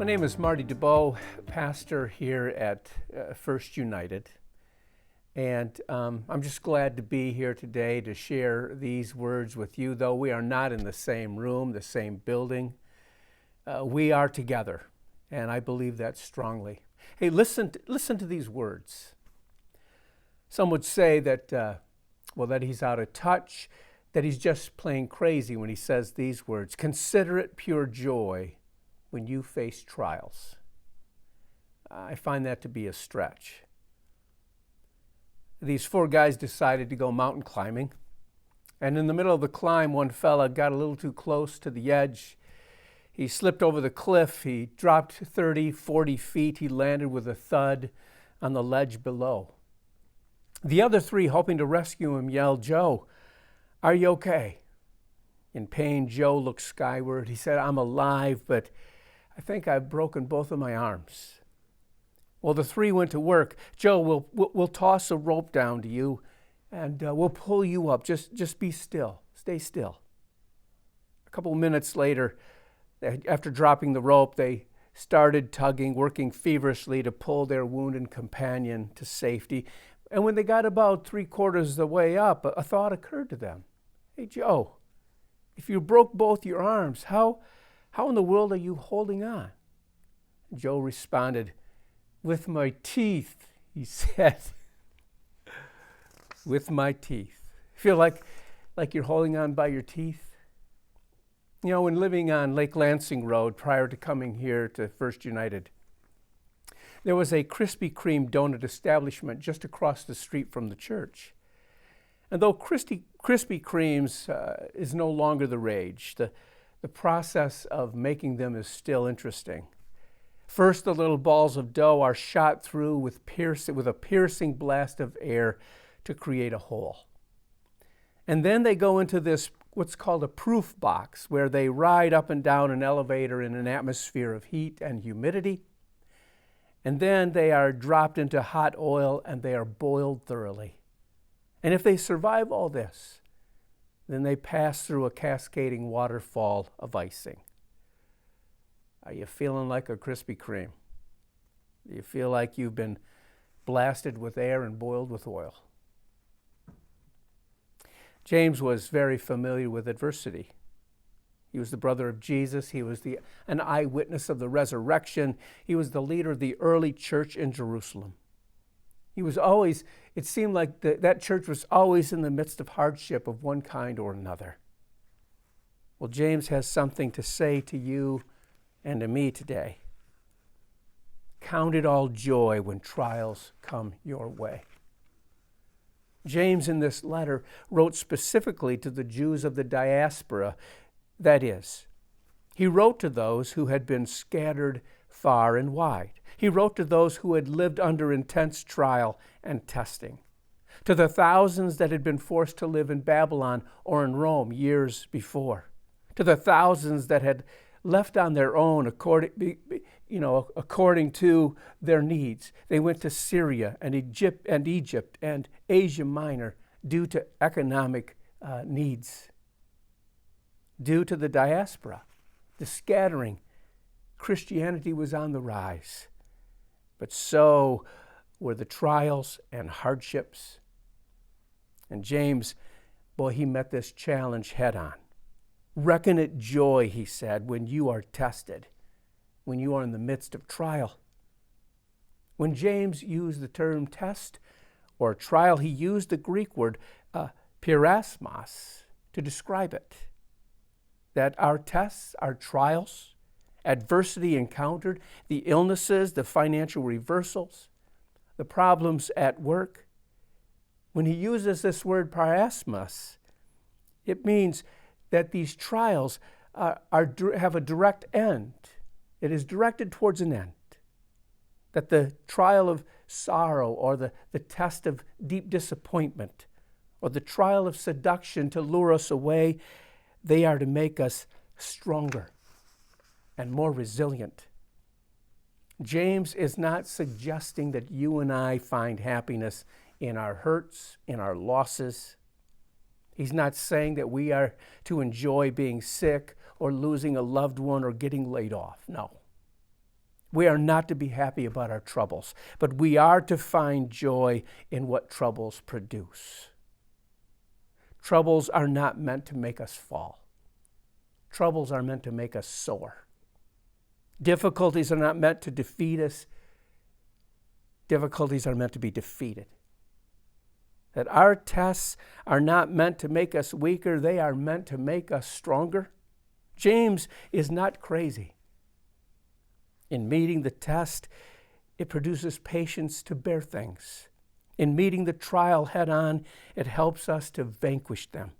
My name is Marty DeBow, pastor here at First United, and I'm just glad to be here today to share these words with you. Though we are not in the same room, the same building, we are together, and I believe that strongly. Hey, listen to these words. Some would say that, that he's out of touch, that he's just plain crazy when he says these words. Consider it pure joy when you face trials. I find that to be a stretch. These four guys decided to go mountain climbing, and in the middle of the climb, one fella got a little too close to the edge. He slipped over the cliff. He dropped 30, 40 feet. He landed with a thud on the ledge below. The other three, hoping to rescue him, yelled, "Joe, are you okay?" In pain, Joe looked skyward. He said, "I'm alive, but I think I've broken both of my arms." Well, the three went to work. "Joe, we'll toss a rope down to you, and we'll pull you up. Just be still. Stay still." A couple of minutes later, after dropping the rope, they started tugging, working feverishly to pull their wounded companion to safety. And when they got about 3/4 of the way up, a thought occurred to them. "Hey, Joe, if you broke both your arms, how in the world are you holding on?" Joe responded, "With my teeth," he said. "With my teeth." Feel like you're holding on by your teeth? You know, when living on Lake Lansing Road prior to coming here to First United, there was a Krispy Kreme donut establishment just across the street from the church. And though Krispy Kremes is no longer the rage, the process of making them is still interesting. First, the little balls of dough are shot through with a piercing blast of air to create a hole. And then they go into this, what's called a proof box, where they ride up and down an elevator in an atmosphere of heat and humidity. And then they are dropped into hot oil and they are boiled thoroughly. And if they survive all this, then they pass through a cascading waterfall of icing. Are you feeling like a Krispy Kreme? Do you feel like you've been blasted with air and boiled with oil? James was very familiar with adversity. He was the brother of Jesus. He was an eyewitness of the resurrection. He was the leader of the early church in Jerusalem. It seemed like that church was always in the midst of hardship of one kind or another. Well, James has something to say to you and to me today. Count it all joy when trials come your way. James, in this letter, wrote specifically to the Jews of the diaspora. That is, he wrote to those who had been scattered far and wide. He wrote to those who had lived under intense trial and testing, to the thousands that had been forced to live in Babylon or in Rome years before, to the thousands that had left on their own according to their needs. They went to Syria and Egypt and Asia Minor due to economic needs. Due to the diaspora, the scattering, Christianity was on the rise. But so were the trials and hardships. And James, he met this challenge head on. Reckon it joy, he said, when you are tested, when you are in the midst of trial. When James used the term test or trial, he used the Greek word peirasmos to describe it. That our tests, our trials, adversity encountered, the illnesses, the financial reversals, the problems at work. When he uses this word peirasmos, it means that these trials have a direct end. It is directed towards an end. That the trial of sorrow or the test of deep disappointment or the trial of seduction to lure us away, they are to make us stronger and more resilient. James is not suggesting that you and I find happiness in our hurts, in our losses. He's not saying that we are to enjoy being sick or losing a loved one or getting laid off. No. We are not to be happy about our troubles, but we are to find joy in what troubles produce. Troubles are not meant to make us fall. Troubles are meant to make us soar. Difficulties are not meant to defeat us. Difficulties are meant to be defeated. That our tests are not meant to make us weaker, they are meant to make us stronger. James is not crazy. In meeting the test, it produces patience to bear things. In meeting the trial head on, it helps us to vanquish them,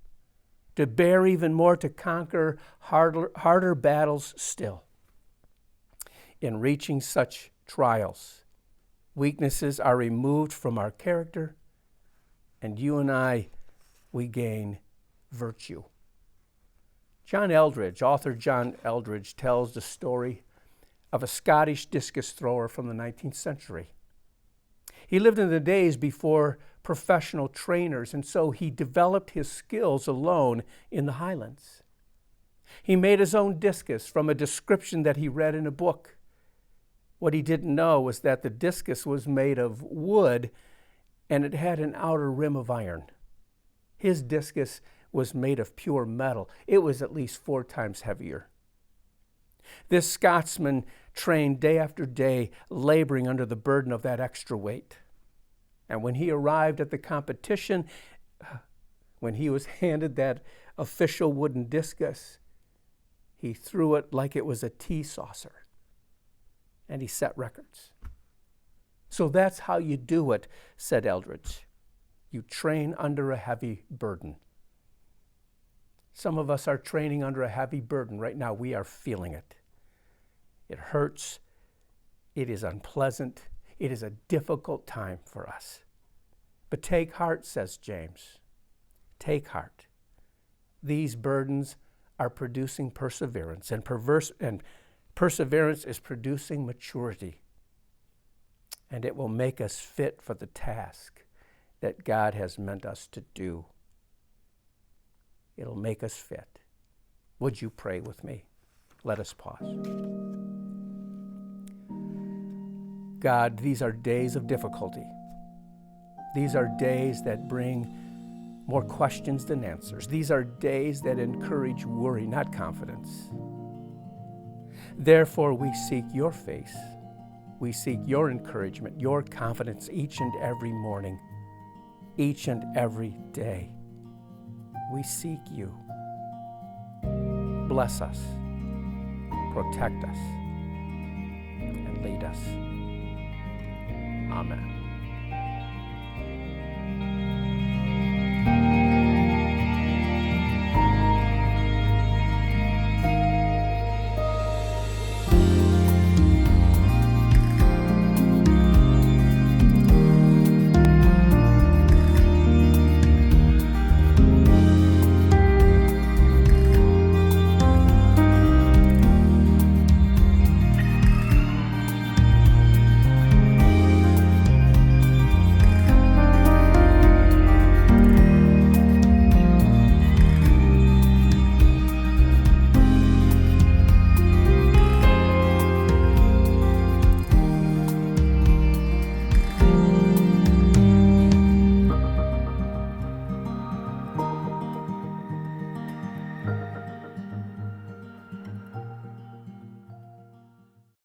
to bear even more, to conquer harder battles still. In reaching such trials, weaknesses are removed from our character, and you and I, we gain virtue. Author John Eldridge tells the story of a Scottish discus thrower from the 19th century. He lived in the days before professional trainers, and so he developed his skills alone in the Highlands. He made his own discus from a description that he read in a book. What he didn't know was that the discus was made of wood and it had an outer rim of iron. His discus was made of pure metal. It was at least 4 times heavier. This Scotsman trained day after day, laboring under the burden of that extra weight. And when he arrived at the competition, when he was handed that official wooden discus, he threw it like it was a tea saucer. And he set records. So that's how you do it, said Eldridge. You train under a heavy burden. Some of us are training under a heavy burden right now. We are feeling it. It hurts. It is unpleasant. It is a difficult time for us. But take heart, says James. Take heart. These burdens are producing perseverance, and perseverance is producing maturity. And it will make us fit for the task that God has meant us to do. It'll make us fit. Would you pray with me? Let us pause. God, these are days of difficulty. These are days that bring more questions than answers. These are days that encourage worry, not confidence. Therefore, we seek your face. We seek your encouragement, your confidence each and every morning, each and every day. We seek you. Bless us, protect us, and lead us. Amen.